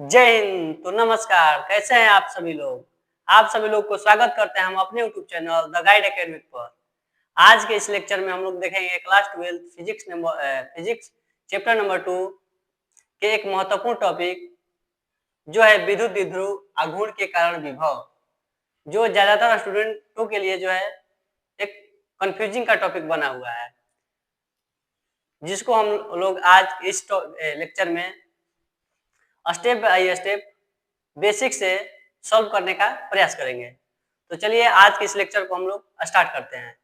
जय हिंद। तो नमस्कार, कैसे हैं आप सभी लोग। आप सभी लोग को स्वागत करते हैं हम अपने YouTube channel the guide academic पर। आज के इस लेक्चर में हम लोग देखेंगे क्लास 12 फिजिक्स चैप्टर नंबर 2 के एक महत्वपूर्ण टॉपिक जो है विद्युत द्विध्रुव आघूर्ण के कारण विभव, जो ज्यादातर स्टूडेंटों के लिए जो है एक कंफ्यूजिंग का टॉपिक बना हुआ है, जिसको हम लोग आज इस लेक्चर में स्टेप बाय स्टेप बेसिक से सॉल्व करने का प्रयास करेंगे। तो चलिए आज के इस लेक्चर को हम लोग स्टार्ट करते हैं।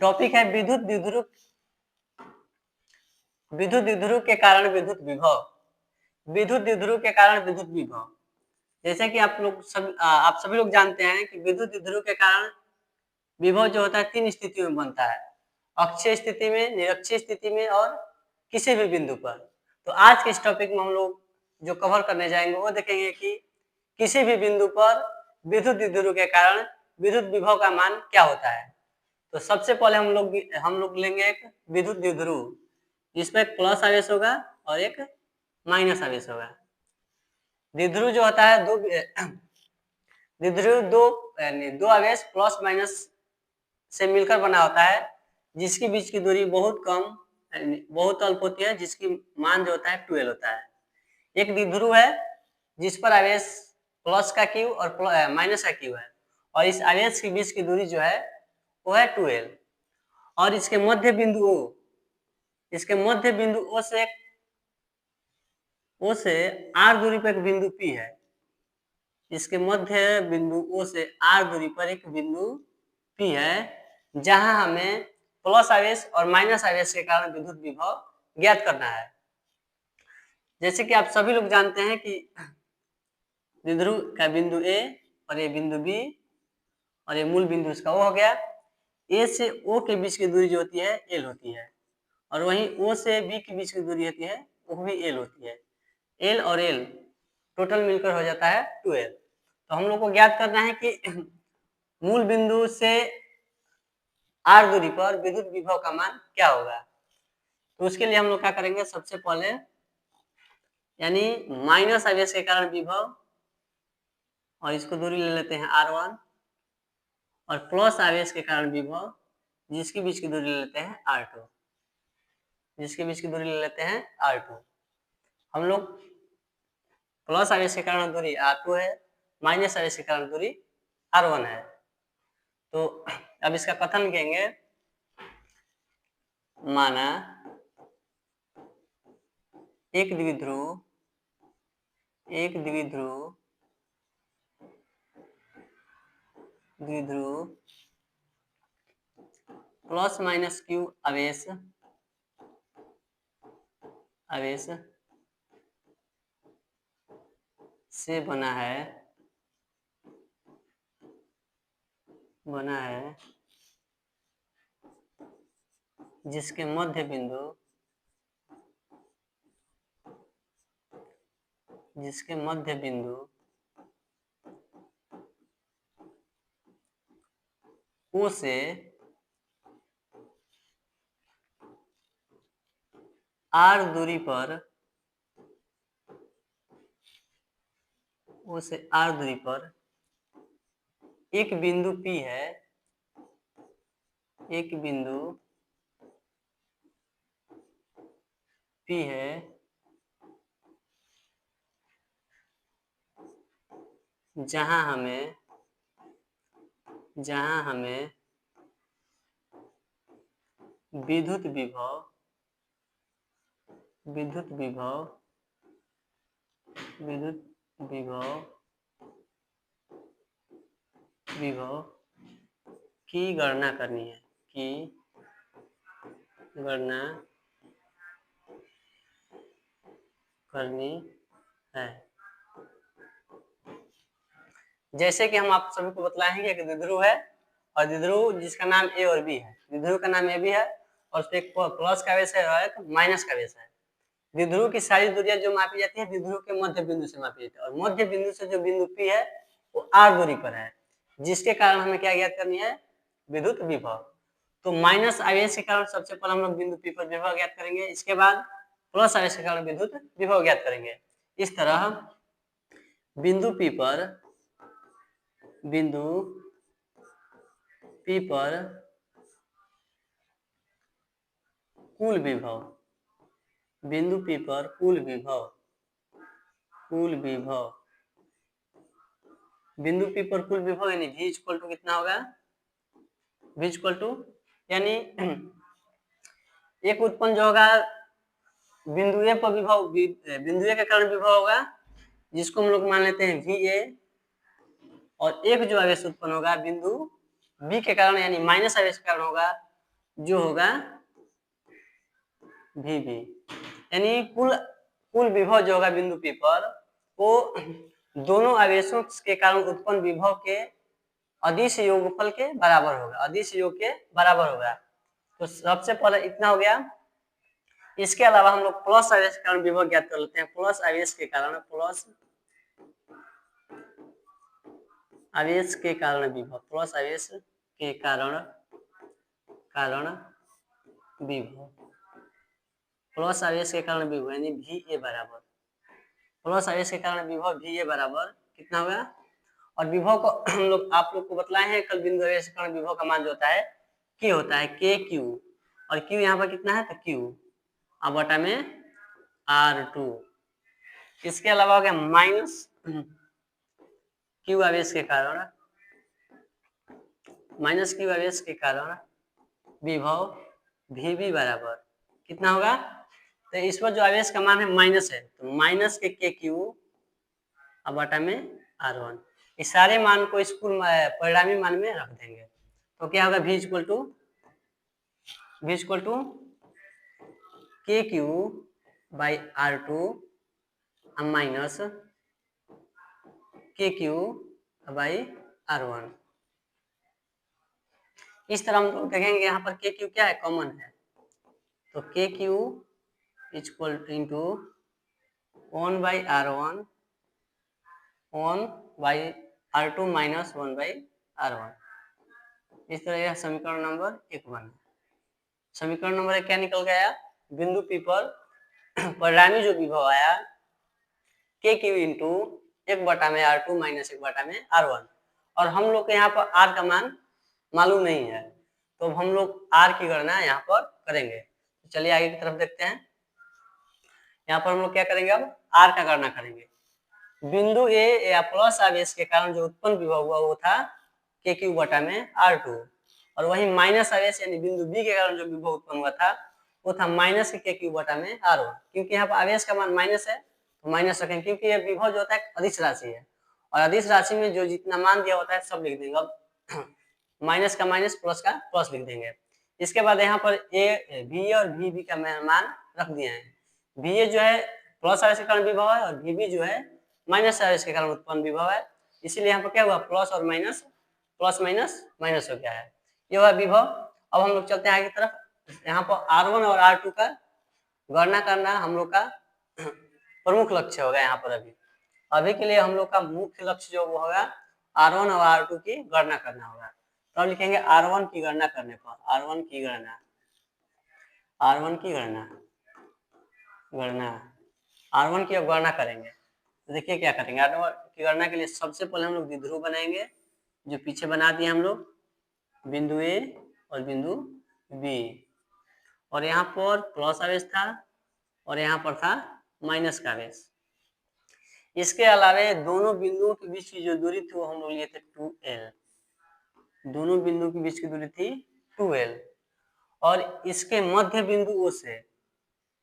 टॉपिक है विद्युत द्विध्रुव के कारण विद्युत विभव। विद्युत द्विध्रुव के कारण विद्युत विभव, जैसे कि आप सभी लोग जानते हैं कि विद्युत द्विध्रुव के कारण विभव जो होता है 3 स्थितियों में बनता है, अक्षीय स्थिति में, निरक्षीय स्थिति में और किसी भी बिंदु पर। तो आज के इस टॉपिक में हम लोग जो कवर करने जाएंगे वो देखेंगे कि किसी भी बिंदु पर विद्युत द्विध्रुव के कारण विद्युत विभव का मान क्या होता है। तो सबसे पहले हम लोग लेंगे एक विद्युत द्विध्रुव, जिसमें एक प्लस आवेश होगा और एक माइनस आवेश होगा। द्विध्रुव जो होता है द्विध्रुव दो आवेश प्लस माइनस से मिलकर बना होता है, जिसके बीच की दूरी बहुत अल्प होती है, जिसकी मान जो होता है 12 होता है। एक द्विध्रुव है जिस पर आवेश प्लस का क्यू और माइनस का क्यू है, और इस आवेश के बीच की दूरी जो है वो है 12, और इसके मध्य बिंदु ओ से आर दूरी पर एक बिंदु पी है। इसके मध्य बिंदु ओ से आर दूरी पर एक बिंदु पी है, जहां हमें प्लस आवेश और माइनस आवेश के कारण विद्युत विभव ज्ञात करना है। जैसे कि आप सभी लोग जानते हैं कि द्विध्रुव का बिंदु ए और ये बिंदु बी और ये मूल बिंदु इसका ओ हो गया। ए से ओ के बीच की दूरी जो होती है एल होती है, और वहीं ओ से बी के बीच की दूरी होती है वो भी एल होती है। एल और एल टोटल मिलकर हो जाता है 12। तो हम लोग को ज्ञात करना है कि मूल बिंदु से आर दूरी पर विद्युत विभव का मान क्या होगा। तो उसके लिए हम लोग क्या करेंगे, सबसे पहले यानी माइनस आवेश के कारण विभव, और इसको दूरी ले लेते हैं R1, और प्लस आवेश के कारण विभव जिसके बीच की दूरी ले लेते हैं R2, हम लोग प्लस आवेश के कारण दूरी R2 है, माइनस आवेश के कारण दूरी R1 है। तो अब इसका कथन कहेंगे, माना एक द्विध्रुव प्लस माइनस क्यू आवेश से बना है जिसके मध्य बिंदु ओ से आर दूरी पर एक बिंदु P है, जहां हमें विद्युत विभव की गणना करनी है। जैसे कि हम आप सभी को बतलाएंगे कि द्विध्रुव है, और द्विध्रुव जिसका नाम ए और बी है, द्विध्रुव का नाम ए बी है, और उसपे एक प्लस का आवेश है और एक माइनस का आवेश है। द्विध्रुव की सारी दूरियां जो मापी जाती है द्विध्रुव के मध्य बिंदु से मापी जाती है, और मध्य बिंदु से जो बिंदु पी है वो आर दूरी पर है, जिसके कारण हमें क्या ज्ञात करनी है, विद्युत विभव। तो माइनस आवेश के कारण सबसे पहले हम लोग बिंदु P पर विभव ज्ञात करेंगे, इसके बाद प्लस आवेश के कारण विद्युत विभव ज्ञात करेंगे। इस तरह बिंदु P पर कुल विभव, बिंदु P पर कुल विभव बिंदु P पर कुल विभव यानी V इक्वल टू कितना होगा, V इक्वल टू यानी एक उत्पन्न जो होगा बिंदु ए पर विभव, बिंदु ए के कारण विभव होगा जिसको हम लोग मान लेते हैं VA, और एक जो आवेश उत्पन्न होगा बिंदु B के कारण यानी माइनस आवेश के कारण होगा जो होगा VB, यानी कुल विभव जो होगा बिंदु P पर वो दोनों आवेशों के कारण उत्पन्न विभव के अदिश योगफल के बराबर होगा, अदिश योग के बराबर होगा। तो सबसे पहले इतना हो गया। इसके अलावा हम लोग प्लस आवेश के कारण विभव ज्ञात कर लेते हैं। प्लस आवेश के कारण विभव, प्लस आवेश के कारण विभव प्लस आवेश के कारण विभव यानी VA बराबर, प्लस आवेश के कारण विभव VA बराबर कितना होगा। और विभव को हम लोग आप लोग को बतलाए हैं कल, बिंदु आवेश के कारण विभव का मान जो होता है K होता है, KQ, और Q यहाँ पर कितना है तो Q अब बटा में R2। इसके अलावा हो गया माइनस Q आवेश के कारण विभव VB बराबर कितना होगा। तो इस पर जो आवेश का मान है माइनस है, तो माइनस के KQ अब बटा में R1। इस सारे मान को स्कूल परिणामी मान में रख देंगे तो क्या होगा, V equal to KQ by R2 minus KQ by R1। इस तरह हम लोग देखेंगे यहाँ पर KQ क्या है, कॉमन है, तो KQ equal into 1 by R1 1 by R2 minus 1 by R1। इस तरह यह समीकरण नंबर 1 बना। समीकरण नंबर 1 क्या निकल गया, बिंदु P पर परिणामी जो विभव आया KQ इंटू 1 बटा में R2 माइनस 1 बटा में R1, और हम लोग के यहाँ पर R का मान मालूम नहीं है तो अब हम लोग R की गणना यहाँ पर करेंगे। तो चलिए आगे की तरफ देखते हैं। यहाँ पर हम लोग क्या करेंगे, अब R का गणना करेंगे। बिंदु A या प्लस आवेश के कारण जो उत्पन्न विभव हुआ वो था KQ बटा में R2, और वही माइनस आवेश यानी बिंदु B के कारण जो विभव उत्पन्न हुआ था वो था माइनस के KQ बटा में R1। क्योंकि यहाँ पर आवेश का मान माइनस है तो माइनस रखेंगे, क्योंकि यह विभव जो होता है अदिश राशि है और अदिश राशि में जो जितना मान दिया होता है सब लिख देंगे। अब माइनस का माइनस, प्लस का प्लस लिख देंगे। इसके बाद यहाँ पर VA और VB का मान रख दिए हैं। VA जो है प्लस आवेश के कारण विभव है और VB जो है माइनस आवेश के कारण उत्पन्न विभव है, इसीलिए यहाँ पर क्या हुआ, प्लस और माइनस, प्लस माइनस माइनस हो गया है, ये हुआ विभव। अब हम लोग चलते हैं आगे की तरफ। यहाँ पर R1 और R2 का गणना करना हम लोग का प्रमुख लक्ष्य होगा। यहाँ पर अभी के लिए हम लोग का मुख्य लक्ष्य जो होगा R1 और R2 की गणना करना होगा। तो हम लिखेंगे R1 की गणना करने पर, R1 की गणना R1 की अब गणना करेंगे तो देखिए क्या करेंगे। R1 की गणना के लिए सबसे पहले हम लोग द्विध्रुव बनाएंगे, जो पीछे बना दिए हम लोग, बिंदु A और बिंदु B, और यहाँ पर प्लस आवेश था और यहाँ पर था माइनस का आवेश। इसके अलावा दोनों बिंदुओं के बीच की जो दूरी थी वो हम लोग लिए थे 2L, दोनों बिंदुओं के बीच की दूरी थी 2L, और इसके मध्य बिंदु O से,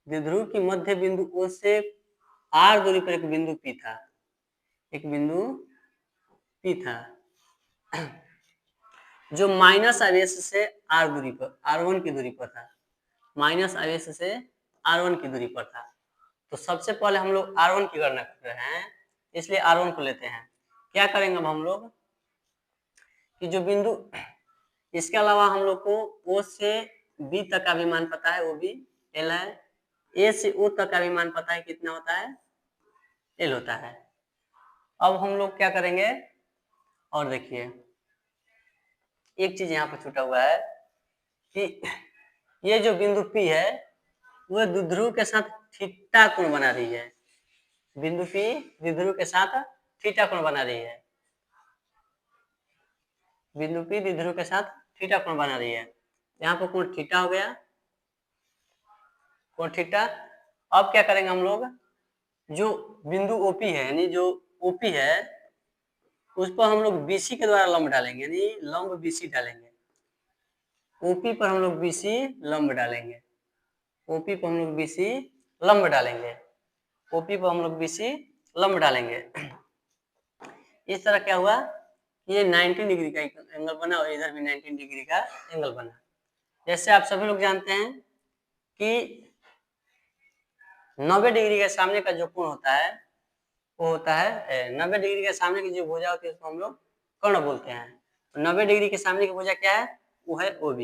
द्विध्रुव की मध्य बिंदु O से R दूरी पर एक बिंदु P था, जो माइनस आवेश से R दूरी पर, R1 की दूरी पर था, माइनस आवेश से R1 की दूरी पर था। तो सबसे पहले हम लोग R1 की गणना कर रहे हैं, इसलिए R1 को लेते हैं। क्या करेंगे अब हम लोग कि जो बिंदु, इसके अलावा हम लोग को O से B तक का भी मान पता है, वो भी L है, A से O तक का भी मान पता है कितना होता है, L होता है। अब हम लोग क्या करेंगे, और देखिए एक चीज यहाँ पर छूटा हुआ है कि ये जो बिंदु P है वो द्विध्रुव के साथ थीटा कोण बना रही है। बिंदु P द्विध्रुव के साथ थीटा कोण बना रही है। बिंदु P द्विध्रुव के साथ थीटा कोण बना रही है। यहाँ पर कोण थीटा हो गया, कोण थीटा। अब क्या करेंगे हम लोग, जो बिंदु OP है यानी जो OP है उस पर हम लोग BC के द्वारा लंब डालेंगे, यानी लंब BC डालेंगे। OP पर हम लोग BC लंब डालेंगे। OP पर हम लोग BC लंब डालेंगे। OP पर हम लोग BC लंब डालेंगे। इस तरह क्या हुआ, ये 90 डिग्री का एंगल बना और इधर भी 90 डिग्री का एंगल बना। जैसे आप सभी लोग जानते हैं कि 90 डिग्री के सामने का जो कोण होता है वो होता है 90 डिग्री के सामने की जो भुजा होती है उसको हम लोग कर्ण बोलते हैं। तो 90 डिग्री के सामने की भुजा क्या है, वो है OB।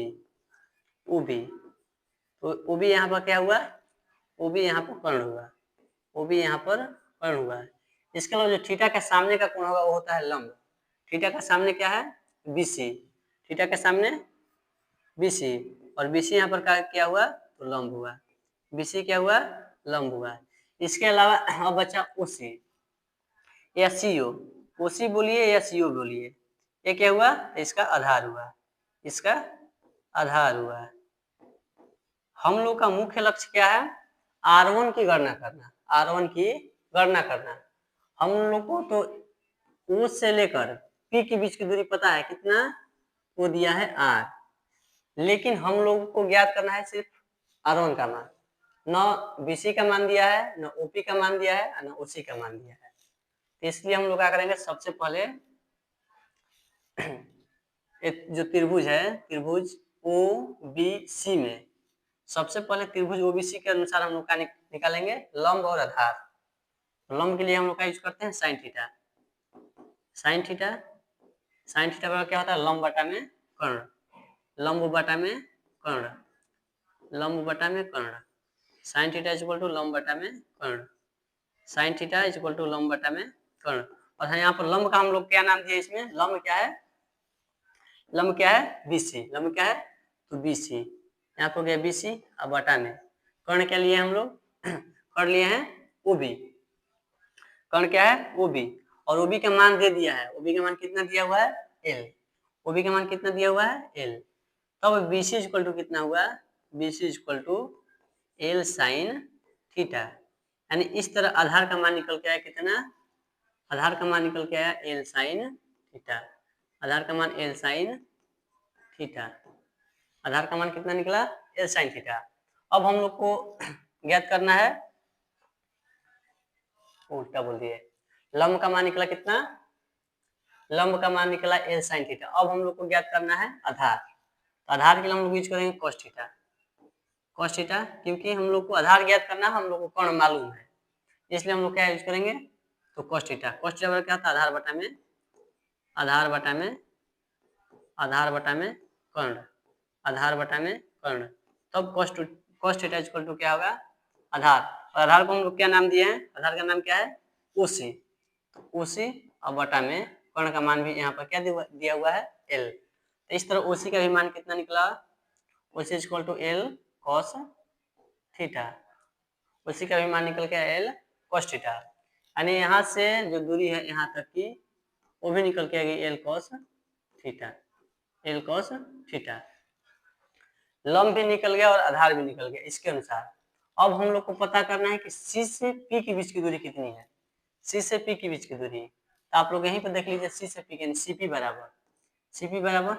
OB तो OB यहाँ पर क्या हुआ, OB यहाँ पर कर्ण हुआ। OB यहाँ पर कर्ण हुआ। इसके अलावा जो थीटा के सामने का कोण होगा वो होता है लंब। थीटा का सामने क्या है, BC। थीटा के सामने BC और BC यहाँ पर क्या हुआ, तो लंब हुआ। BC क्या हुआ, लंब हुआ। इसके अलावा अब बचा OC या CO। OC बोलिए या CO बोलिए, ये क्या हुआ, इसका आधार हुआ। इसका आधार हुआ। हम लोग का मुख्य लक्ष्य क्या है, R1 की गणना करना। R1 की गणना करना। हम लोग को तो O से लेकर P के बीच की दूरी पता है कितना, वो दिया है R। लेकिन हम लोगों को ज्ञात करना है सिर्फ R1 का मान। न BC का मान दिया है, न OP का मान दिया है, न OC का मान दिया है। इसलिए हम लोग क्या करेंगे, सबसे पहले जो त्रिभुज है, त्रिभुज OBC में सबसे पहले त्रिभुज OBC के अनुसार हम लोग का निकालेंगे लंब और आधार। लंब के लिए हम लोग का यूज करते हैं sine theta. Sine theta, sign theta का क्या होता है, लंब बटा में कर्ण। लंब बटा में कर्ण, लंब बटा में कर्ण। Sine theta is equal to लंब बटा में कर्ण। Sine theta is equal to लंब बटा में कर्ण। और यहाँ पर लंब का हम लोग क्या नाम दिया, इसमें लंब क्या है, लंब क्या है, BC। लंब क्या है, तो BC। यहाँ पर गया BC और बटा में कर्ण क्या लिए हम लोग, कर्ण लिए हैं OB। कर्ण क्या है, OB। और OB का मान दे दिया है। OB का मान कितना दिया हुआ है, L। OB का मान कितना दिया हुआ है, L। तब BC इक्वल टू कितना हुआ, BC equal to L sine theta. यानी इस तरह आधार का मान निकल के आया कितना, आधार का मान निकल के आया L साइन थीटा। आधार का मान L साइन थीटा। आधार का मान कितना निकला, L साइन थीटा। अब हम लोग को ज्ञात करना है, उल्टा बोल दिए, लंब का मान निकला कितना, लंब का मान निकला L साइन थीटा। अब हम लोग को ज्ञात करना है आधार। तो आधार के लिए हम लोग यूज करेंगे cos थीटा। cos थीटा, क्योंकि हम लोग को आधार ज्ञात करना है, हम लोग को कर्ण मालूम है, इसलिए हम लोग क्या यूज करेंगे, तो cos थीटा। cos थीटा क्या होता है, आधार बटा में, आधार बटा में, आधार बटा में कर्ण, आधार बटा में कर्ण। तब cos थीटा इक्वल टू क्या होगा, आधार। आधार को हम लोग क्या नाम दिए हैं, आधार का नाम क्या है, OC। OC और बटा में कर्ण का मान भी यहाँ पर क्या दिया हुआ है, L। तो इस तरह OC का भी मान कितना निकला, OC equal to L cos theta. OC का भी मान निकल के L cos थीटा। यानी यहाँ से जो दूरी है यहाँ तक की वो भी निकल के आएगी L cos theta. L cos theta. लंब भी निकल गया और आधार भी निकल गया इसके अनुसार। अब हम लोग को पता करना है कि C से P के बीच की दूरी कितनी है। C से P के बीच की दूरी, तो आप लोग यहीं पर देख लीजिए, C से P यानी CP बराबर, CP बराबर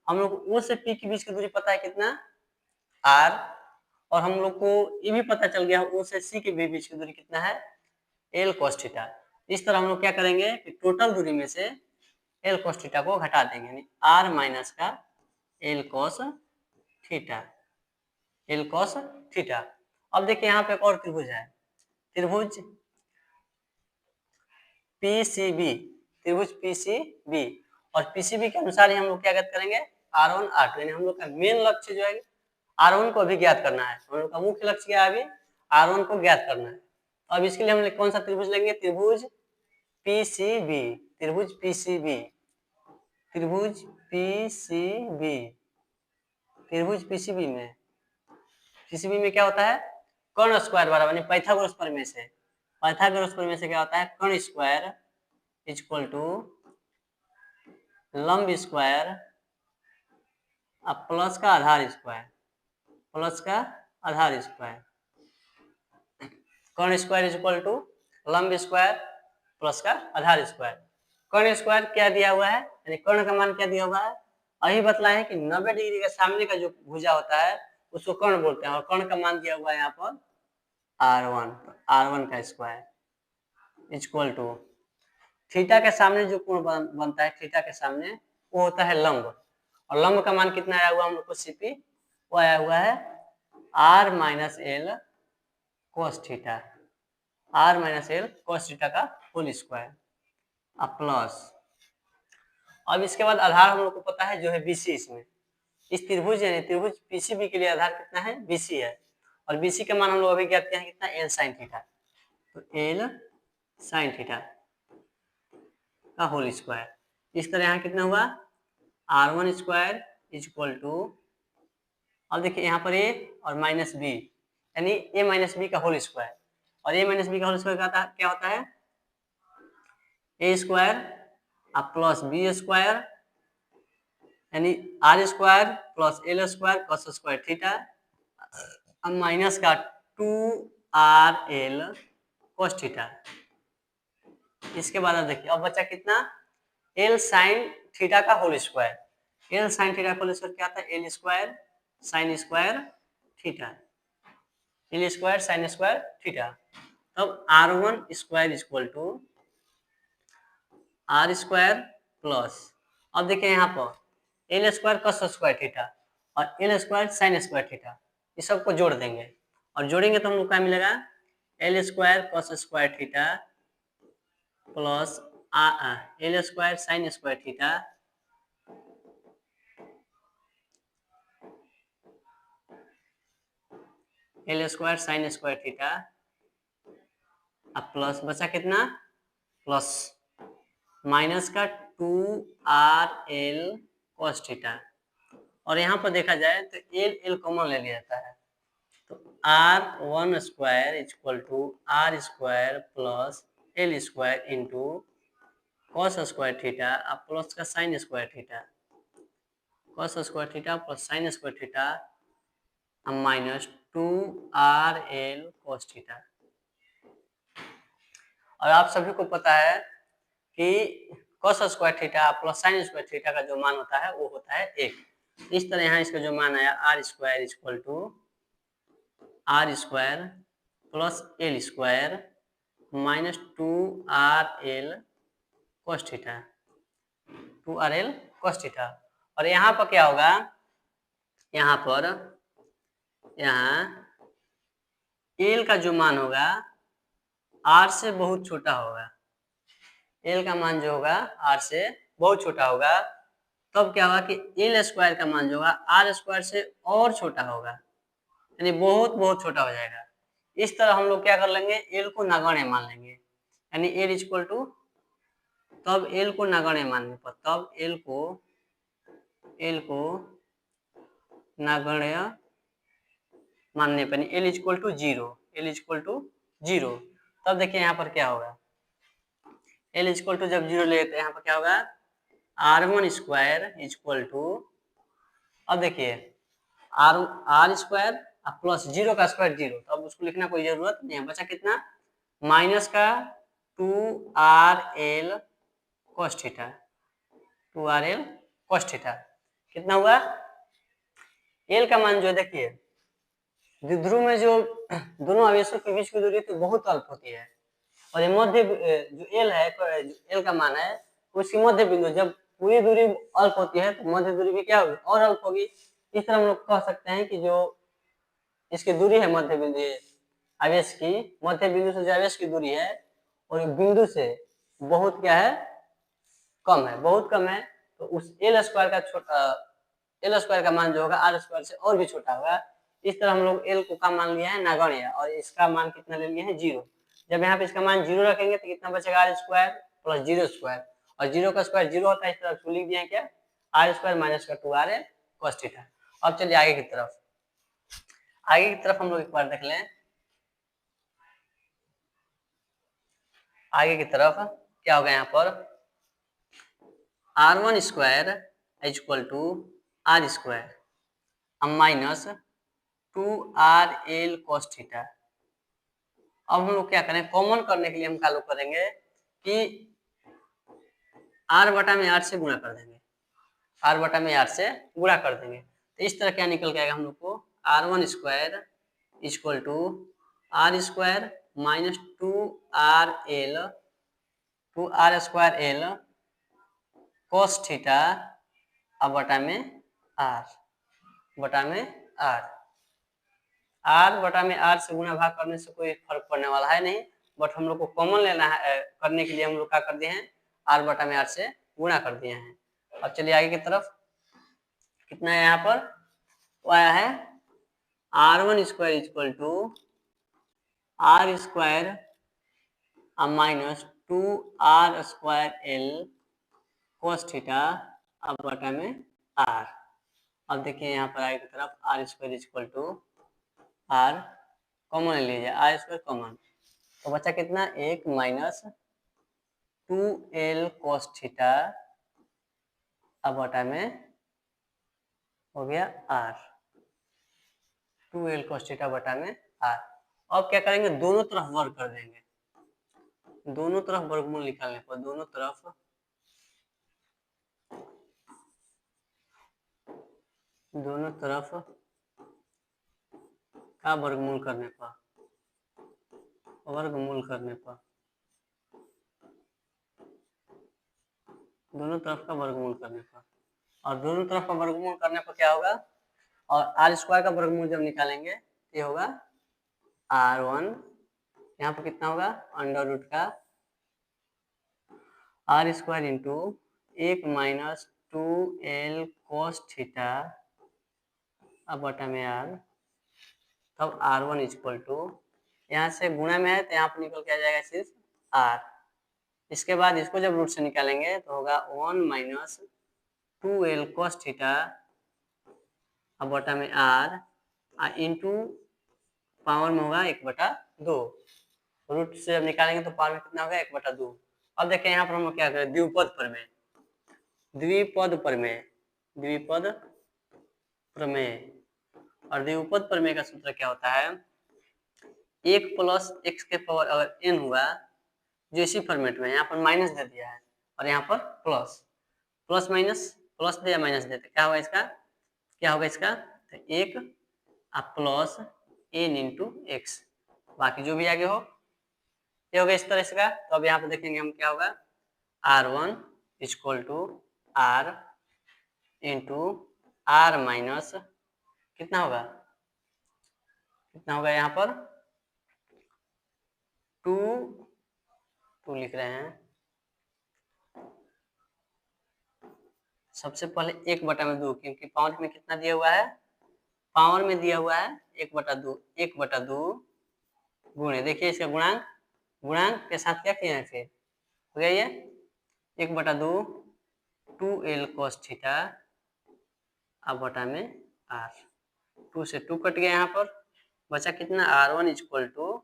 हम लोग O से P के बीच की दूरी पता है कितना, R। और हम लोग को ये भी पता चल गया O से C के बीच की दूरी कितना है, L cos थीटा। इस तरह हम लोग क्या करेंगे कि टोटल दूरी में से L cos थीटा को घटा देंगे, यानी R माइनस का L cos theta, L cos theta. अब देखिए यहाँ पे एक और त्रिभुज है, त्रिभुज PCB, त्रिभुज PCB। और PCB के अनुसार ही हम लोग क्या ज्ञात करेंगे, R1 R2। यानी हम लोग का मेन लक्ष्य जो है R1 को अभी ज्ञात करना है। हम लोग का मुख्य लक्ष्य क्या है, अभी R1 को ज्ञात करना है। तो अब इसके लिए हम कौन सा त्रिभुज लेंगे, त्रिभुज PCB, त्रिभुज PCB, त्रिभुज PCB। त्रिभुज पीसीबी में क्या होता है, कर्ण स्क्वायर बराबर यानी पाइथागोरस प्रमेय से, पाइथागोरस प्रमेय से क्या होता है, कर्ण स्क्वायर इक्वल टू लंब स्क्वायर अब प्लस का आधार स्क्वायर, प्लस का आधार स्क्वायर, कर्ण स्क्वायर इक्वल टू लंब स्क्वायर प्लस का आधार स्क्वायर। कर्ण स्क्वायर क्या दिया हुआ है, यानी कर्ण का मान क्या दिया हुआ है, अभी बतलाया है कि 90 डिग्री के सामने का जो भुजा होता है उसको कर्ण बोलते हैं, और कर्ण का मान दिया हुआ है यहाँ पर R1, R1 का स्क्वायर इक्वल टू थीटा के सामने जो कोण बनता है, थीटा के सामने वो होता है लंब, और लंब का मान कितना आया हुआ हम लोग को सीपी, वो आया हुआ है R minus L cos theta, R minus L cos theta का होल स्क्वायर अब प्लस। अब इसके बाद आधार हम लोग को पता है जो है बीसी, इसमें इस त्रिभुज यानी त्रिभुज पीसीबी के लिए आधार कितना है, बीसी है, और बीसी का मान हम लोग अभी ज्ञात किया है कितना, एल साइन थीटा, तो एल साइन थीटा का होल स्क्वायर। इस तरह यहाँ कितना हुआ, R1 स्क्वायर इक्वल टू, अब देखिए यहाँ पर ए और माइनस बी यानी ए माइनस बी का होल स्क्वायर, और ए माइनस बी का होल स्क्वायर क्या होता है, ए स्क्वायर अब प्लस बी स्क्वायर यानी R square plus L square cos square theta, अब माइनस का 2RL कोस थीटा। इसके बाद अब देखिए अब बचा कितना, एल साइन थीटा का whole square, L sine theta का होल स्क्वायर क्या आता है, L square sine square theta, L square sine square theta. तब R1 square equal to R square plus, अब देखिए यहाँ पर L square cos square theta और L square sine square theta, इस सबको जोड़ देंगे, और जोड़ेंगे तो हम लोग क्या मिलेगा, L square cos square theta plus L square sine square theta L square sine square theta, अब प्लस बचा कितना, प्लस माइनस का 2RL cos थीटा, और यहाँ पर देखा जाए तो एल एल कॉमन ले लिया जाता है, तो R1 square equal to R square plus L square into cos square theta अब प्लस का sine square theta, cos square theta plus sine square theta अब माइनस 2RL cos थीटा। और आप सभी को पता है कि cos square theta plus sine square theta का जो मान होता है वो होता है 1। इस तरह यहाँ इसका जो मान आया R square equal to R square plus L square minus 2RL cos theta, 2RL cos theta. और यहाँ पर क्या होगा, यहाँ पर यहाँ एल का जो मान होगा R से बहुत छोटा होगा, एल का मान जो होगा R से बहुत छोटा होगा, तब क्या होगा कि एल स्क्वायर का मान जो होगा R स्क्वायर से और छोटा होगा, यानी बहुत बहुत छोटा हो जाएगा। इस तरह हम लोग क्या कर लेंगे, एल को नगण्य मान लेंगे, यानी एल इक्वल टू, तब एल को नगण्य मानने पर, तब एल को नगण्य मानने पर L equal to 0, L equal to 0, तब देखिए यहाँ पर क्या होगा, एल इक्वल टू जब 0 ले तो यहाँ पर क्या होगा, R1 स्क्वायर इक्वल टू, अब देखिए R स्क्वायर प्लस 0 का स्क्वायर 0, तो अब उसको लिखना कोई जरूरत नहीं है, बचा कितना, माइनस का 2RL cos theta, 2RL cos theta कितना हुआ, एल का मान जो देखिए द्विध्रुव में जो दोनों आवेशों के बीच की दूरी तो बहुत अल्प होती है, और ये मध्य जो एल है, एल का मान है उसकी मध्य बिंदु जब पूरी दूरी अल्प होती है तो मध्य दूरी भी क्या होगी, और अल्प होगी। इस तरह हम लोग कह सकते हैं कि जो इसकी दूरी है मध्य बिंदु आवेश की, मध्य बिंदु से जो आवेश की दूरी है और बिंदु से बहुत क्या है, कम है, बहुत कम है, तो उस एल स्क्वायर का छोटा, एल स्क्वायर का मान जो होगा R स्क्वायर से और भी छोटा होगा। इस तरह हम लोग एल को का मान लिया है नगण्य, और इसका मान कितना ले लिया है 0। जब यहाँ पे इसका मान 0 रखेंगे तो कितना बचेगा, R स्क्वायर प्लस 0 स्क्वायर, और 0 का स्क्वायर 0 होता है, इस तरह लिख दिया क्या, R स्क्वायर माइनस का 2RL cos थीटा। अब चलिए आगे की तरफ हम लोग एक बार देख लें। आगे की तरफ क्या होगा यहाँ पर, r1 square equal to R square minus 2rl cos theta. अब हम लोग क्या करें, कॉमन करने के लिए हम क्या लोग करेंगे कि r बटा में r से गुणा कर देंगे, r बटा में r से गुणा कर देंगे। तो इस तरह क्या निकल के आएगा हम लोग को, r1 square equal to R square minus 2r square L cos theta अब बटा में r बटा में r से गुणा भाग करने से कोई फर्क पड़ने वाला है नहीं, बट हम लोग को कॉमन लेना है, करने के लिए हम लोग क्या कर दिए हैं, r बटा में r से गुणा कर दिए हैं। अब चलिए आगे की तरफ, कितना है यहाँ पर, वो आया है r1 square equal to R square minus 2r square L cos theta अब बटा में r। अब देखिए यहाँ पर आगे की तरफ R square equal to R common ले लीजिए, आर स्क्वायर कॉमन, तो बचा कितना, 1 माइनस 2l cos थीटा अब बटा में हो गया r, 2l cos थीटा बटा में r। अब क्या करेंगे, दोनों तरफ वर्ग कर देंगे, दोनों तरफ वर्गमूल निकालने पर दोनों तरफ का वर्गमूल करने पर दोनों तरफ का वर्गमूल करने पर, और दोनों तरफ का वर्गमूल करने पर क्या होगा, और आर स्क्वायर का वर्गमूल जब निकालेंगे ये होगा r1, यहाँ पर कितना होगा, अंडर रूट का R square into 1 minus 2l cos theta अब बटा में r, तब r1 इक्वल टू, यहाँ से गुणा में है तो यहाँ पर निकल के आ जाएगा सिर्फ r। इसके बाद इसको जब रूट से निकालेंगे तो होगा 1 माइनस 2l cos थीटा अब बटा में r इंटू पावर में होगा 1/2, रूट से जब निकालेंगे तो पावर में कितना होगा, 1/2। अब देखिए यहाँ पर हम लोग क्या करें, द्विपद प्रमेय, और द्विपद प्रमेय का सूत्र क्या होता है, 1 प्लस x के पावर अगर n हुआ, जो इसी फॉर्मेट में यहाँ पर माइनस दे दिया है और यहाँ पर प्लस माइनस, प्लस दे या माइनस दे, क्या होगा इसका, तो 1 प्लस n इंटू एक्स, बाकी जो भी आगे हो ये होगा इस तरह से का। तो अब यहाँ पे देखेंगे हम क्या होगा, r1 equal to r into r minus कितना होगा यहाँ पर 2 लिख रहे हैं, सबसे पहले 1/2, क्योंकि पावर में कितना दिया हुआ है, पावर में दिया हुआ है 1/2 गुणे, देखिए इसका गुणांक के साथ क्या किया है, फिर हो गया ये 1/2 2l cos थीटा अब बटा में r, 2 से 2 कट गया, यहाँ पर बचा कितना, r1 इक्वल टू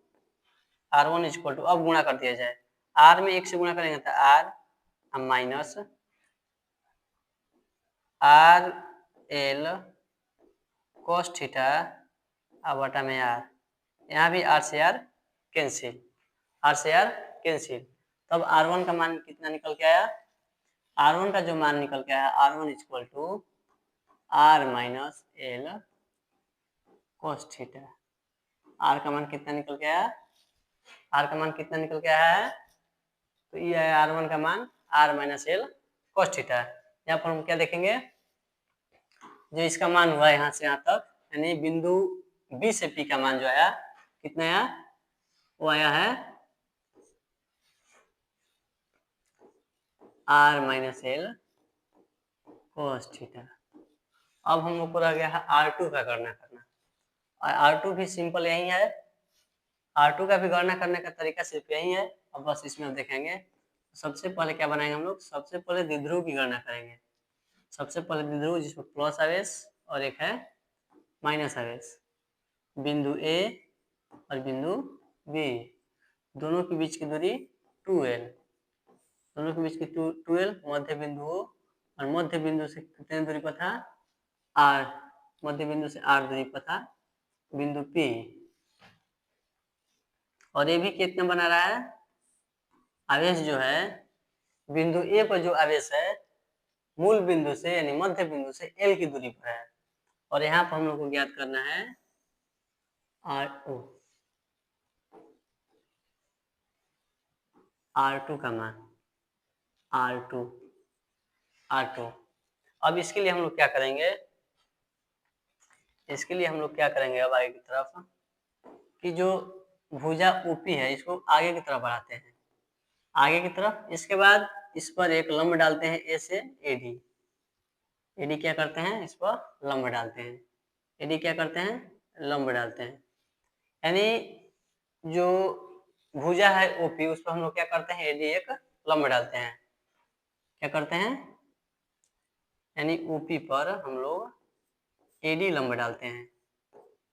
अब गुणा कर दिया जाए, r में 1 से गुणा करेंगे तो r minus rl cos theta अब बटा में r, यहाँ भी r से r कैंसिल, तब r1 का मान कितना निकल के आया, r1 का जो मान निकल के आया, r1 equal to r minus l cos theta, r का मान कितना निकल के आया, है, तो ये है r1 का मान r minus l cos theta. यहाँ पर हम क्या देखेंगे, जो इसका मान हुआ यहाँ से यहाँ तक, यानी बिंदु B से P का मान जो आया कितना आया, वो आया है r minus l cos theta. अब हम लोग को रह गया है R2 का गणना करना, और R2 भी सिंपल यही है, R2 का भी गणना करने का तरीका सिर्फ यही है। अब बस इसमें हम देखेंगे, सबसे पहले क्या बनाएंगे हम लोग, सबसे पहले द्विध्रुव की गणना करेंगे, सबसे पहले द्विध्रुव जिसमें प्लस आवेश और एक है माइनस आवेश। बिंदु ए और बिंदु बी, दोनों के बीच की दूरी 2l, दोनों के बीच की 2l, मध्य बिंदु O और मध्य बिंदु से कितने दूरी पर था r, मध्य बिंदु से r दूरी पर था बिंदु P। और ये भी कितना बना रहा है, आवेश जो है बिंदु A पर जो आवेश है मूल बिंदु से यानी मध्य बिंदु से l की दूरी पर है। और यहाँ पर हम लोग को ज्ञात करना है R2 का मान, R2। अब इसके लिए हम लोग क्या करेंगे, इसके लिए हम लोग क्या करेंगे अब आगे की तरफ कि जो भुजा OP है इसको आगे की तरफ बढ़ाते हैं, आगे की तरफ। इसके बाद इस पर एक लंब डालते हैं A से AD, AD क्या करते हैं, इस पर लंब डालते हैं, AD क्या करते हैं, लंब डालते हैं। यानी जो भुजा है OP उस पर हम लोग क्या करते हैं, AD एक लंब डालते हैं, क्या करते हैं, यानी OP पर हम लोग AD लंब डालते हैं,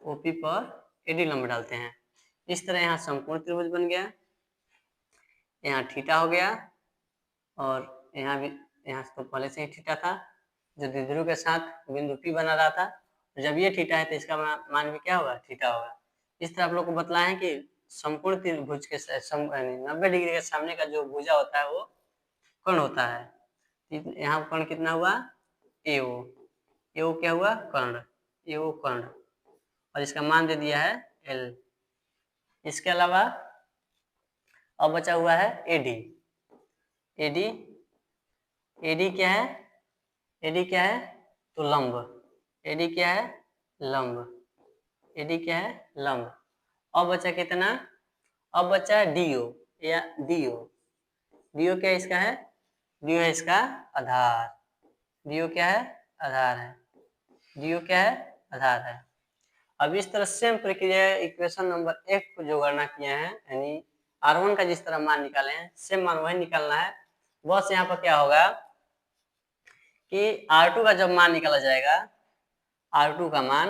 OP पर AD लंब डालते हैं। इस तरह यहाँ संपूर्ण त्रिभुज बन गया, यहाँ थीटा हो गया और यहाँ भी, यहाँ तो पहले से ही थीटा था जो द्विध्रुव के साथ बिंदु P बना रहा था। जब ये थीटा है तो इसका मान भी क्या होगा, थीटा होगा। इस तरह आप लोग को बतलाएं कि संपूर्ण त्रिभुज के 90 डिग्री के सामने का जो भुजा होता है वो कर्ण होता है। यहाँ कर्ण कितना हुआ, AO, AO क्या हुआ, कर्ण, AO कर्ण, और इसका मान दे दिया है L। इसके अलावा अब बचा हुआ है AD, AD क्या है, AD क्या है, तो लंब, AD क्या है, लंब, AD क्या है, लंब। अब बचा कितना, अब बचा DO या DO, DO क्या इसका है, DO है इसका आधार, DO क्या है, आधार है, DO क्या है, आधार है। अब इस तरह सेम प्रक्रिया इक्वेशन नंबर 1 को जो गणना किए हैं, यानी R1 का जिस तरह मान निकाले हैं सेम मान वही निकालना है। बस यहाँ पर क्या होगा कि R2 का जब मान निकाला जाएगा, R2 का मान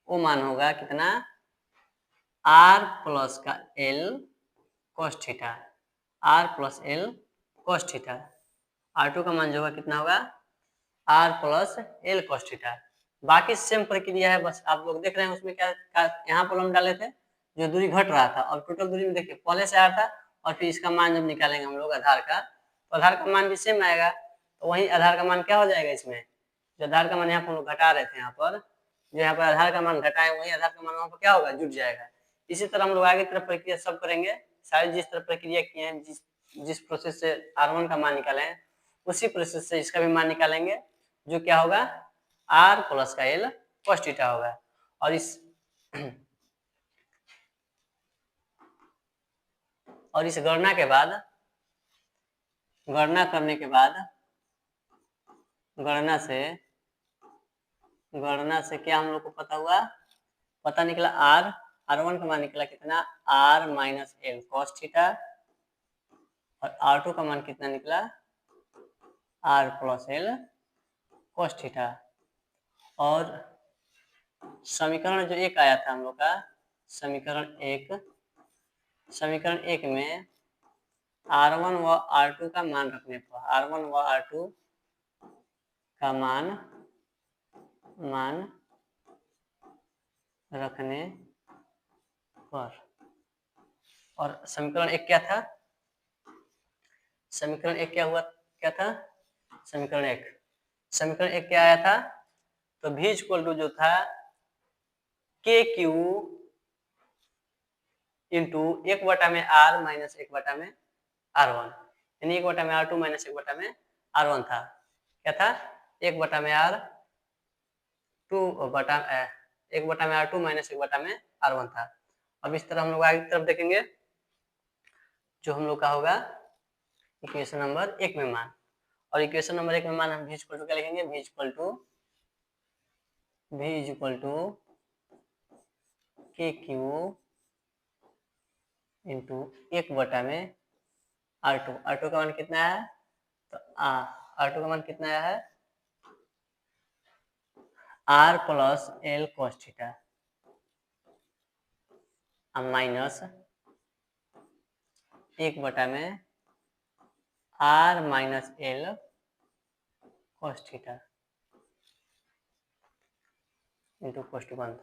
वो मान होगा कितना, R प्लस का L cos theta, R plus L cos theta. R2 का मान जो होगा कितना होगा, R plus L cos theta. बाकी सेम प्रक्रिया है, बस आप लोग देख रहे हैं उसमें क्या यहाँ पर हम डाले थे जो दूरी घट रहा था, और टोटल दूरी में देखिए पहले से आया था, और फिर इसका मान जब निकालेंगे हम लोग आधार का, तो आधार का मान भी सेम आएगा। तो वही आधार का मान क्या हो जाएगा, इसमें जो आधार का मान यहाँ पर हम लोग घटा रहे थे, यहाँ पर जो यहाँ पर आधार का मान घटाए वही आधार का मान वहाँ पर क्या होगा, जुट जाएगा। इसी तरह हम लोग आगे तरफ प्रक्रिया सब करेंगे, सारी जिस तरह प्रक्रिया किए हैं, जिस प्रोसेस से R1 का मान निकाले हैं उसी प्रोसेस से इसका भी मान निकालेंगे, जो क्या होगा, R प्लस का L cos थीटा होगा। और इस गणना के बाद, गणना करने के बाद, गणना से क्या हम लोग को पता हुआ, पता निकला R1 का मान निकला कितना, R minus L cos theta, और R2 का मान कितना निकला, R plus L cos theta. और समीकरण जो एक आया था हम लोग का, समीकरण एक में R1 व R2 का मान रखने पर, R1 व R2 का मान रखने पर, और समीकरण एक क्या था, समीकरण एक क्या हुआ, क्या था, समीकरण एक क्या आया था, तो V इक्वल टू जो था KQ इंटू 1/में R माइनस 1/में R1, यानी 1/में R2 माइनस 1/में R1 था। क्या था, 1/में R2 माइनस 1/में R1 था। अब इस तरह हम लोग आगे की तरफ देखेंगे, जो हम लोग का होगा इक्वेशन नंबर 1 में मान, और इक्वेशन नंबर 1 में मान हम V इक्वल टू क्या लिखेंगे, V equal to KQ into 1/में R2 का मान कितना है, तो R2 का मान कितना आया है, R plus L cos theta minus 1 में R minus L cos theta into cos to 1।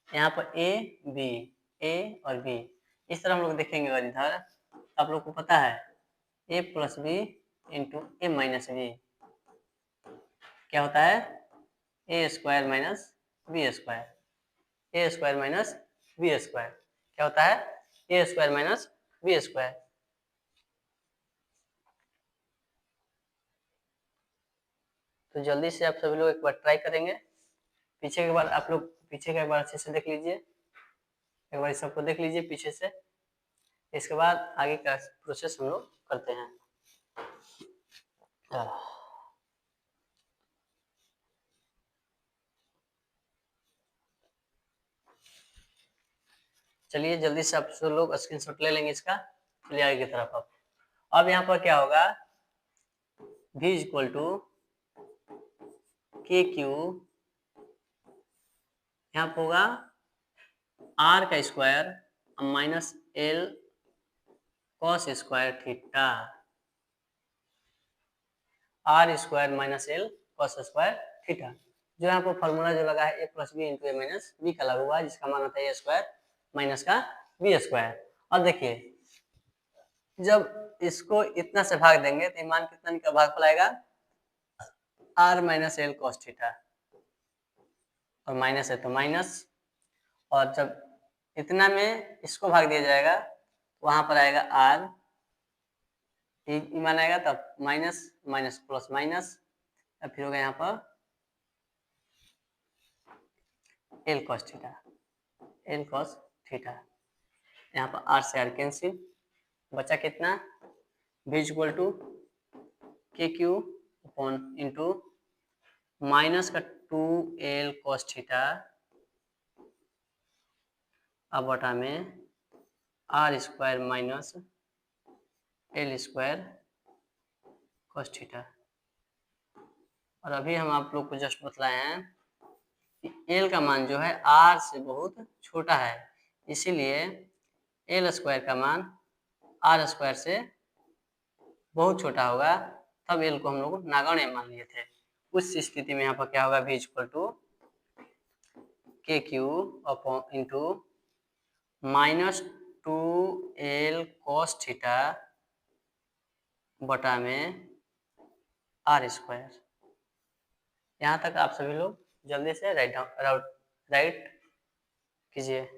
यहाँ पर ए और बी इस तरह हम लोग देखेंगे अगर इधर, आप लोग को पता है A plus B into A minus B क्या होता है, A square minus B square, A square minus B square क्या होता है, A square minus B square. तो जल्दी से आप सभी लोग एक बार ट्राई करेंगे, पीछे के बार आप लोग पीछे का एक बार अच्छे से देख लीजिए, एक बार सबको देख लीजिए पीछे से, इसके बाद आगे का प्रोसेस हम लोग करते हैं। चलिए जल्दी से आप सब लोग स्क्रीनशॉट ले लेंगे इसका, चलिए आगे की तरफ। अब यहाँ पर क्या होगा, v equal to K Q, यहाँ पर होगा आर का square minus L cos square theta, R square minus L cos square theta, जो यहाँ पर फॉर्मूला जो लगा है A plus B into A minus B का लागू हुआ है, जिसका मान होता है ए स्क्वायर माइनस का बी स्क्वायर। और देखिए जब इसको इतना से भाग देंगे तो मान कितना का भाग फैलाएगा, R minus L cos theta, और माइनस है तो माइनस, और जब इतना में इसको भाग दिया जाएगा वहां पर आएगा आर, मान आएगा तब माइनस माइनस प्लस माइनस, अब फिर होगा यहाँ पर L cos theta, L cos theta, यहाँ पर आर से आर कैंसिल, बचा कितना, v equal to K Q upon into minus का 2l कॉस थीटा अब बटा में R square minus L square cos theta. और अभी हम आप लोग को जस्ट बतलाए हैं कि एल का मान जो है आर से बहुत छोटा है, इसीलिए एल स्क्वायर का मान आर स्क्वायर से बहुत छोटा होगा, तब एल को हम लोग नगण्य मान लिए थे। उस स्थिति में यहाँ पर क्या होगा, v equal to K Q upon into minus 2l cos theta बटा में आर स्क्वायर। यहाँ तक आप सभी लोग जल्दी से राइट कीजिए।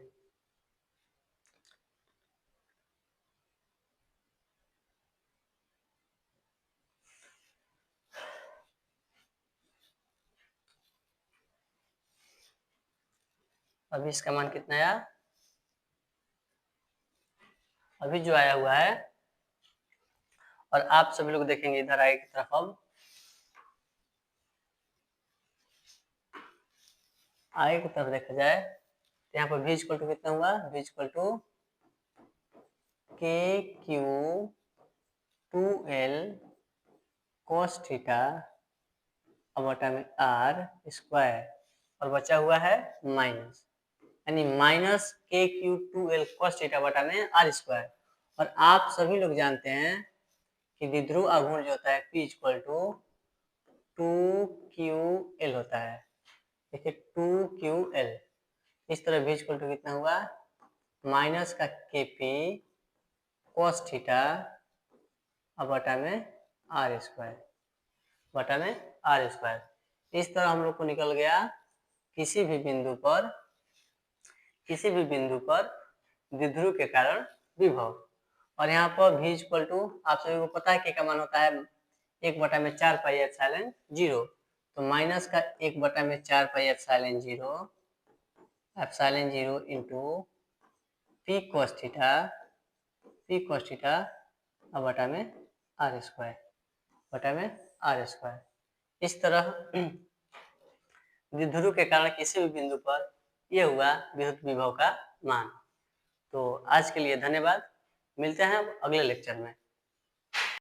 अभी इसका मान कितना आया, अभी जो आया हुआ है, और आप सभी लोग देखेंगे इधर आगे की तरफ, अब आगे की तरफ देखा जाए तो यहाँ पर v इक्वल टू कितना हुआ, v equal to K Q 2l cos theta अब बटा में आर स्क्वायर, और बचा हुआ है माइनस, यानी माइनस के क्यू 2l कॉस थीटा बटा में आर स्क्वायर। और आप सभी लोग जानते हैं कि द्विध्रुव आघूर्ण जो होता है P इक्वल टू 2QL होता है, देखिए 2QL, इस तरह v इक्वल टू कितना हुआ, माइनस का KP कॉस थीटा अब बटा में आर स्क्वायर, बटा में आर स्क्वायर। इस तरह हम लोग को निकल गया किसी भी बिंदु पर द्विध्रुव के कारण विभव। और यहाँ पर v इक्वल टू आप सभी को पता है क्या मान होता है, 1/4 पाई एप्सिलॉन 0, तो माइनस का 1/4 pi epsilon 0 into P cos theta अब बटा में आर स्क्वायर, बटा में आर स्क्वायर। इस तरह द्विध्रुव के कारण किसी भी बिंदु पर यह हुआ विद्युत विभव का मान। तो आज के लिए धन्यवाद, मिलते हैं अगले लेक्चर में।